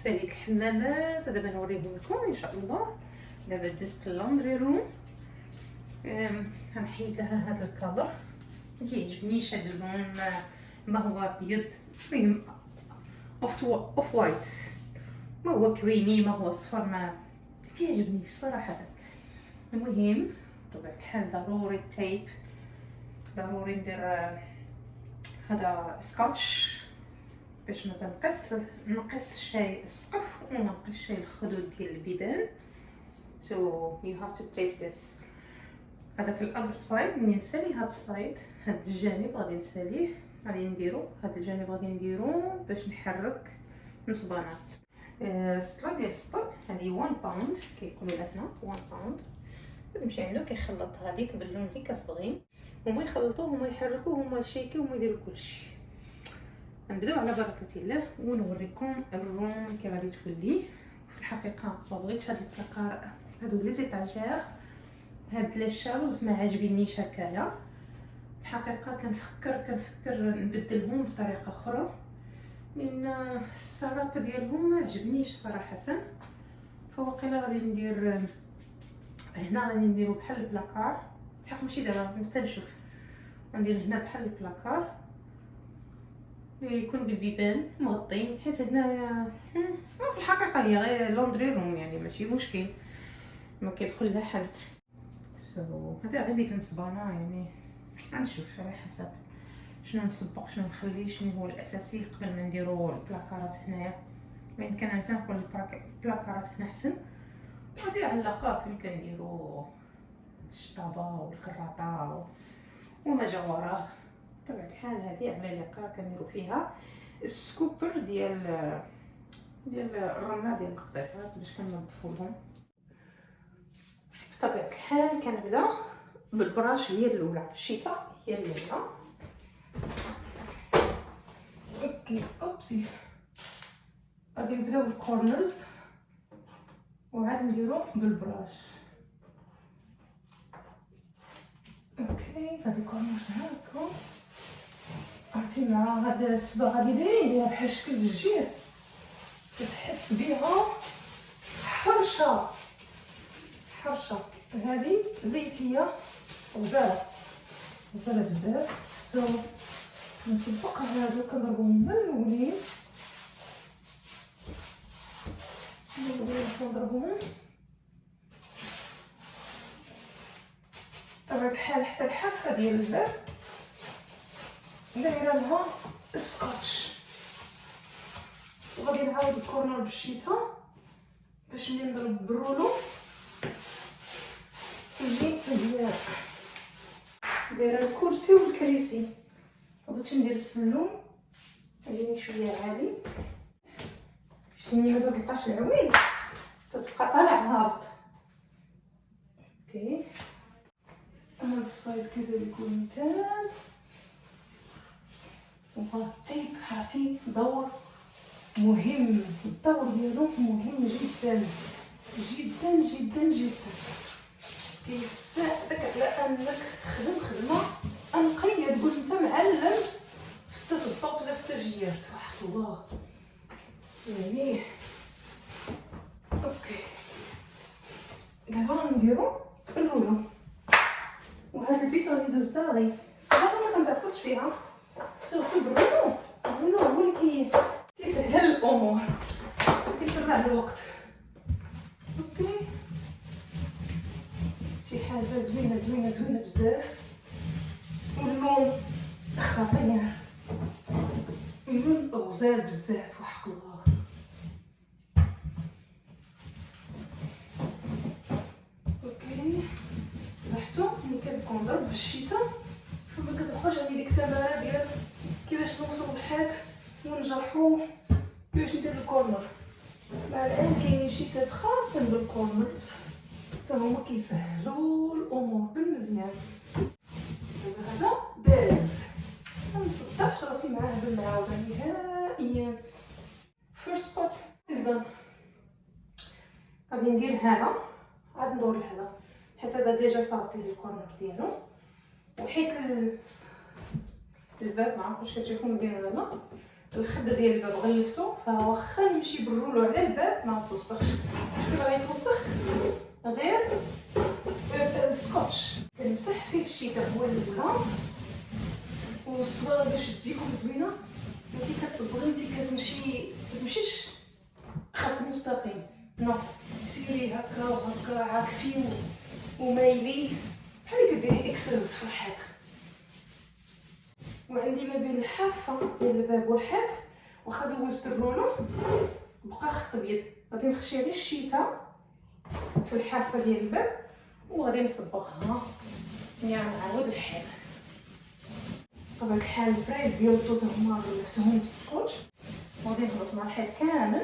ساليت الحمامات. دابا نوريهم لكم ان شاء الله. دابا دزت اللوندري روم. غنحيد لها هذا الكادر، مكيعجبنيش هذا اللون، ما هو ابيض، المهم اوف وايت، ما هو كريمي، ما هو صفر، ما تيعجبنيش صراحه. المهم بطبيعه الحال ضروري التيب، ضروري ندير هذا سكotch باش ما نقصش السقف وما نقصش الخدود ديال البيبان. so you have to take this. هذاك الاذر سايد مني نسالي هاد السايد، هاد الجانب غادي نساليه، غادي نديرو هاد الجانب غادي نديرو باش نحرك المصبانات. السطله ديال السطل هذه 1 باوند كيقولوا لنا 1 باوند. غتمشي عنده كيخلطها ليك باللون اللي كتبغي، هما يخلطوه هما يحركوه هما يشيكيو هما يديروا كلشي. نبداو على بركه الله ونوريكم الروم كي غادي تولي. في الحقيقه ما بغيتش هاد البلاكار، هادو لي زيتاجير، هاد لي شالوز ما عاجبينيش هكايا. الحقيقه كنفكر نبدلهم بطريقه اخرى، لان السراب ديالهم ما عجبنيش صراحه. فوقيلا غادي ندير هنا، غادي نديرو بحال البلاكار، الحق ماشي دابا حتى نشوف. غندير هنا بحال البلاكار اللي يكون بالبيبان مغطين، حيت هنايا في الحقيقه هي غير لوندري روم، يعني ماشي مشكل، ما كيدخل لها حد. هذا غير بيت المصبانه، يعني غنشوف على حسب شنو نسبق شنو نخلي، شنو هو الاساسي قبل ما نديرو البلاكارات هنايا. ما يمكن حتى نكون البلاكارات هنا احسن، غادي علقها فين كنديرو الشطابه والكراطه وما جا وراه. بطبيعه الحال هذه على اللقاء كنديرو فيها السكوبر ديال الرمله ديال القطيفات باش كنظفوهم. بطبيعه الحال كنبدا بالبراش هي الاولى، الشتاء هي الاولى. اوكي اوبسي، غادي نبداو بالكورنرز وعاد نديرو بالبراش. اوكي هاد الكورنرز هاكا عرفتي مع هاد الصباغه غادي دايرين بحال شكل الجير، كتحس بها حرشه حرشه. هذه زيتيه وزاله بزاف. سو نسبق هادو كنضربهم من الاولين، كنضربهم بطبيعة الحال حتى الحافه ديال الباب دايره لها سكotch. وغادي نعاود الكورنر بالشيته باش ملي نضرب بالرولو يجي مزيان. دايره الكرسي والكريسي، بغيت ندير السلوم خليني شويه عالي باش ملي ما تلقاش العويل تتبقى طالع هابط. اوكي هاد الصايد كذلك مثال. وهاد التيب عرفتي دور مهم، الدور ديالو مهم جدا جدا جدا جدا. كيساعدك على انك تخدم خدمه انقيه، تقول انت معلم في التظبط ولا في التجييرات. واحد الله يعني. اوكي دابا غنديرو الرولو، وهذا البيت غادي يدوز داغي. الصباغه ما كنتعقدش فيها سورتو بالرولو. الرولو هو اللي كيسهل الامور، كيسرع الوقت. اوكي شي حاجه زوينه بزاف، واللون خطير، اللون غزال بزاف. وحق الله اوكي لاحظتوا ملي كنكون ضرب بالشتاء فما كتبقاش عندي ديك التماره ديال كيفاش نوصل للحاد ونجرحو، كيفاش ندير الكورنر. مع العلم كاينين شيتات خاصين بالكورنرز حتى هما كيسهلوا الامور بالمزيان. هذا داز ما نصدقش راسي معاه بالمعاوده نهائيا. فيرست بوت از دون. غادي ندير هذا، عاد ندور لهذا حيت هذا ديجا صاوبت ليه الكورنر ديالو، وحيت الباب ما عرفتش كتشوفوا مزيان ولا لا. الخده ديال الباب غلفتو، فواخا نمشي بالرولو على الباب ما توسخش. شكون اللي غيتوسخ؟ غير السكوتش. كنمسح فيه في الشتاء هو الاولى، والصباغه باش تجيكم زوينه. ملي كتصبغي انت كتمشيش خط مستقيم، نو سيري هكا وهكا عكسي ومايلي بحال كديري اكسز في الحيط. وعندي ما بين الحافه ديال الباب والحيط واخا دوزت الرولو بقى خط ابيض، غادي نخشي غير الشتاء في الحافه ديال الباب وغادي نصبغها نعاود الحيط. بطبيعة الحال البرايز ديال الطوط هما غلفتهم بالسكوتش، وغادي نهبط مع الحيط كامل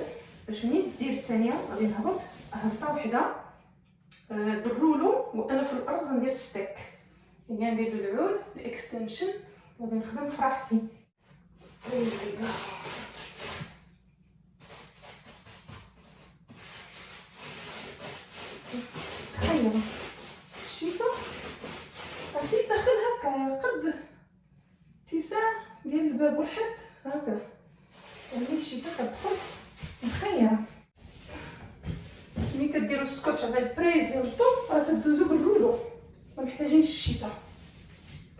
باش منين دير الثانيه غادي نهبط هبطه وحده بالرولو وانا في الارض غندير ستيك، يعني غندير بالعود الاكستنشن وغادي نخدم في راحتي. تخيلوا الشتا عرفتي داخل هكا قد اتساع ديال الباب والحيط هكا، يعني الشتا كتدخل مخيره. ملي كديروا السكوتش على البريز ديال الطوب راه تدوزو بالرولو، ما محتاجينش الشتا،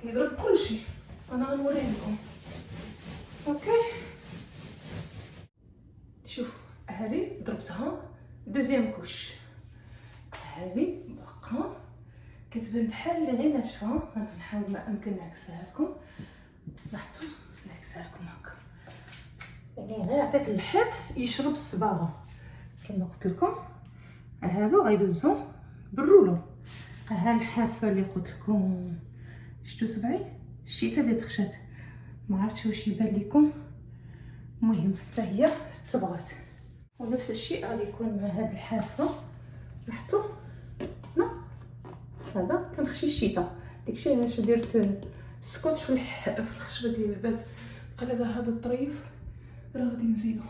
كيضرب كلشي. انا غنوريه لكم. اوكي شوف هذه ضربتها دوزيام كوش، هذه باقا كتبان بحال اللي غير ناشفه. انا نحاول ما امكن نعكسها لكم، لاحظتوا نعكسها لكم هكا، يعني غير عطيت الحيط يشرب الصباغه كما قلت لكم. هادو غيدوزو بالرولو. ها الحافه اللي قلت لكم شتو صبعي الشيته اللي تخشات، ما عرفتش واش يبان لكم، المهم حتى هي تصبغات. ونفس الشيء غادي يكون مع هاد الحافه. لاحظتوا هذا كنخشي الشيته، داكشي علاش درت السكوتش في الخشبه ديال الباب. قال هذا الطريف راه غادي نزيدو،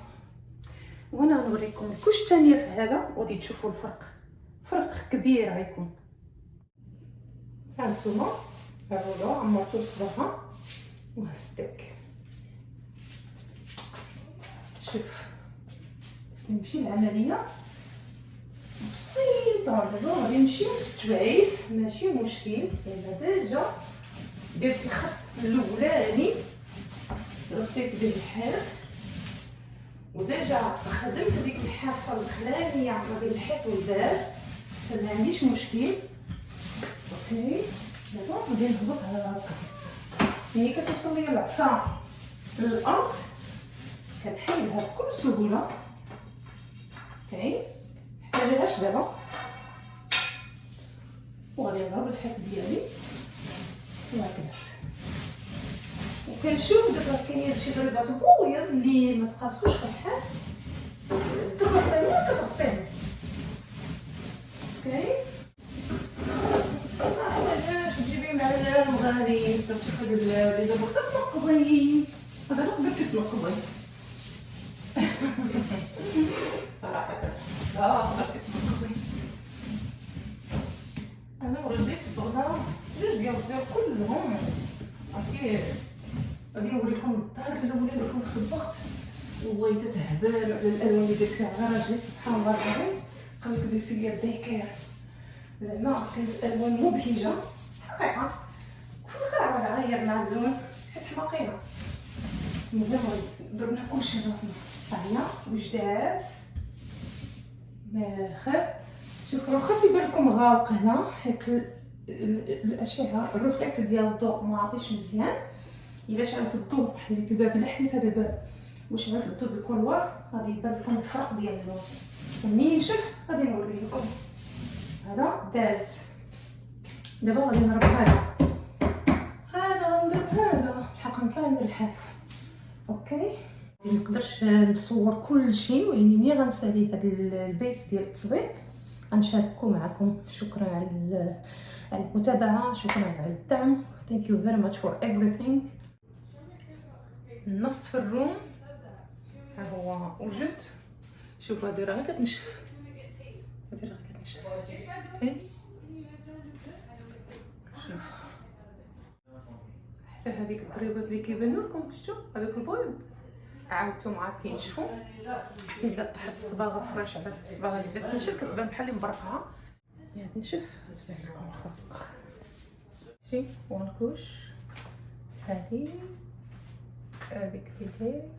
وانا غنوريكم الكوش الثانيه في هذا وغادي تشوفوا فرق كبير غيكون. هانتوما الرولو عمرتو بصباغه وهستيك. شوف نمشي العمليه بسيطه، دابا غادي نمشيو ستريت ماشي مشكل. انا ديجا درت الخط الاولاني غطيت به الحيط، وديجا خدمت ديك الحافه الاخرانيه ما بين الحيط والباب، فما عنديش مشكل. اوكي دابا غادي نهبطها هكا. ملي كتوصل ليا العصا للارض كنحيدها بكل سهوله. اوكي محتاجهاش دابا، وغادي نضرب الحيط ديالي وهكذا. وكنشوف دابا كاينين شي ضربات قويه اللي ما تقاسوش في الحيط، الضربه الثانيه كتغطيهم. اوكي علاش تجيبي مع المغاربي صافي تاخدي اللي دابا تنقضي، دابا قدرتي تنقضي صراحه قدرتي تنقضي. انا ولدي صبغنا جوج ديال كلهم. عرفتي غادي نوريكم الدار الاولى اللي كنت صبغت والله تتهبل على الالوان اللي درت فيها راجلي سبحان الله العظيم. قال لك درتي ليا الديكير، زعما كانت الوان مبهجه حقيقه، وفي الاخر عاد غيرنا اللون حيت حماقينا. المهم درنا كلشي راسنا طعنا وجدات ماخر. شوفوا واخا تيبان لكم غامق هنا حيت الاشعه الرفلكت ديال الضوء ما عطيش مزيان. الا شعلت الضوء حليت الباب، لا حليت هذا الباب وشعلت الضوء ديال الكولوار غادي يبان لكم الفرق ديال اللون. ومنين ينشف غادي نوريه لكم. هذا داز. دابا غادي نضرب هذا غنضرب هذا الحق نطلع ندير الحاف. اوكي ما نقدرش نصور كل شيء، واني ملي غنسالي هذا البيت ديال التصوير غنشاركو معكم. شكرا على المتابعه، شكرا على الدعم. thank you very much for everything. نصف الروم ها هو وجد. شوف هذه راه كتنشف، هذه راه كتنشف. شوف حتى هذيك الضريبات اللي كيبانوا لكم، شفتوا هذاك البيض عاودتهم عاد كينشفوا. الا طاحت الصباغه فراش على الصباغه اللي بدات تنشف كتبان بحال اللي مبرقعه. يا تنشف تبان لكم الفرق. شي ونكوش هذه هذيك اللي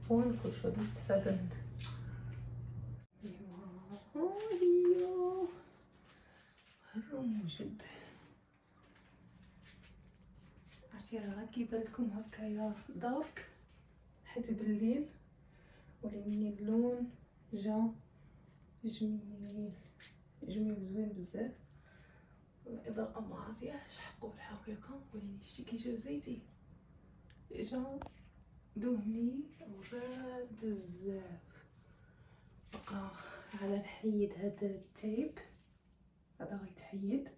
ونكوش ودي تسادند. هي الرموجد عرفتي راه كيبان لكم هكايا دارك حيت بالليل، ولكن اللون جا جميل زوين بزاف. الاضاءه ما عطياش حقه الحقيقه، ولكن شتي كي جا زيتي جا دهني وزاد بزاف. بقى على نحيد هذا التيب، هذا غيتحيد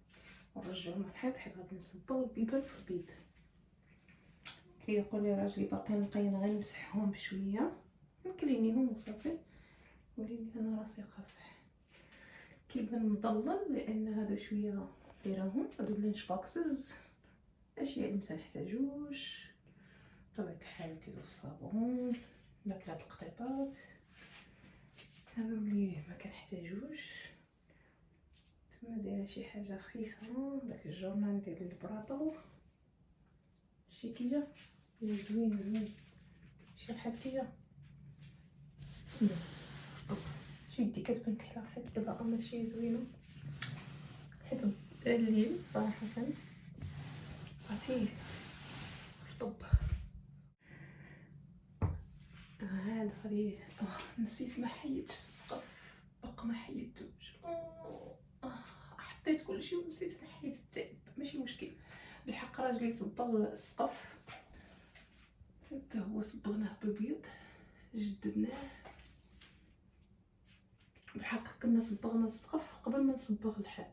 ونرجعو مع الحيط حيت غادي نصبغ البيبان في البيض. كيقول لي راجلي باقي نقينا غير نمسحهم بشويه نكلينيهم وصافي، ولكن انا راسي قاصح كيبان مضلل لان هادو شويه دايرهم هادو اللانش بوكسز اشياء اللي متنحتاجوش بطبيعه الحال كيدو الصابون ماكله القطيطات هادو اللي ما كنحتاجوش. تما دايره شي حاجه خفيفه داك الجورنال ديال البراطو شي كي جا زوين شي بحال كي جا بسم الله. شي يدي كتبان كحله حيت الاضاءه ماشي زوينه حيت الليل صراحه عرفتي رطب. هذا غادي نسيت ما حيدتش السقف، بقى ما حيدتوش. حطيت كلشي ونسيت نحيد التيب، ماشي مشكل. بالحق راجلي صبغ السقف حتى هو صبغناه بالبيض جددناه. بالحق كنا صبغنا السقف قبل ما نصبغ الحيط،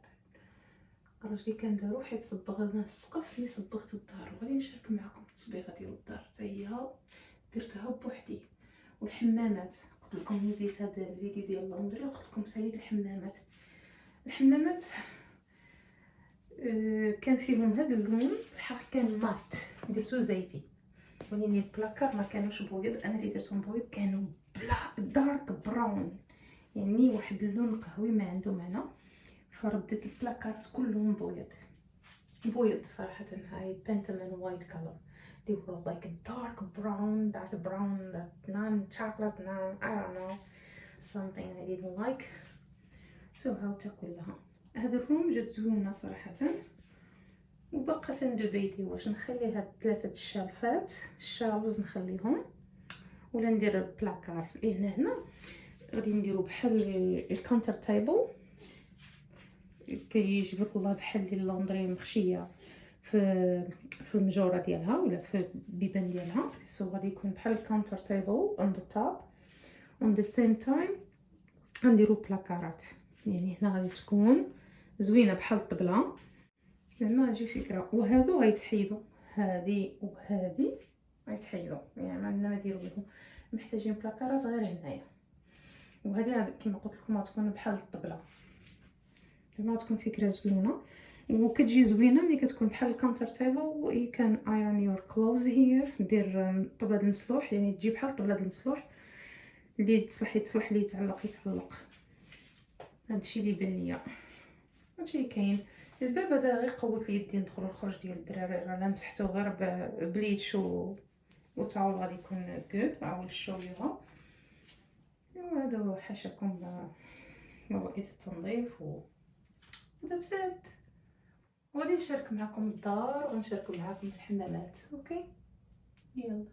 راجلي كان دارو حيت صبغنا السقف ملي صبغت الدار. وغادي نشارك معكم التصبيغه ديال الدار حتى هي درتها بوحدي. والحمامات قلت لكم ملي بديت هذا الفيديو ديال اللوندري قلت لكم ساليت الحمامات كان فيهم هذا اللون الحق كان مات درتو زيتي، ولكن البلاكار ما كانوش بويض، انا اللي درتهم بويض كانوا دارك براون يعني واحد اللون قهوي ما عنده معنى. فرديت البلاكارت كلهم بويض صراحه. هاي بنتمان وايت كلر they were like a dark brown, that brown that non-chocolate I don't know something I didn't like. so عاودتها كلها. هاد الروم جات زوينه صراحه. وبقى تندبيتي واش نخلي هاد ثلاثه الشالفز نخليهم ولا ندير البلاكار. هنا غادي نديرو بحال الكونتر تايبل كيجيب لك الله بحال اللوندري مخشيه في المجوره ديالها ولا في البيبان ديالها. سو غادي يكون بحال الكونتر تايبل on the top on the same time غنديرو بلاكارات. يعني هنا غادي تكون زوينه بحال الطبله زعما تجي فكره. وهادو غيتحيدوا، هذه وهذه غيتحيدوا يعني ما عندنا ما نديرو بهم، محتاجين بلاكارات غير هنايا. وهذه كما قلت لكم غتكون بحال الطبله زعما تكون فكره زوينه. وكتجي زوينه ملي كتكون بحال الكونتر تيبل. you can iron your clothes here دير طبله المسلوح يعني تجي بحال طبله المسلوح اللي تصلح اللي يتعلق. هادشي اللي بان ليا هادشي اللي كاين. الباب هذا غير قوت لي يدي ندخل الخرج ديال الدراري، راه مسحته غير بليتش وتاول غادي يكون كود او الشويغه. وهذا حاشاكم مواعيد التنظيف ذاتس ات. وغادي نشارك معكم الدار ونشارك معكم الحمامات. اوكي يلا.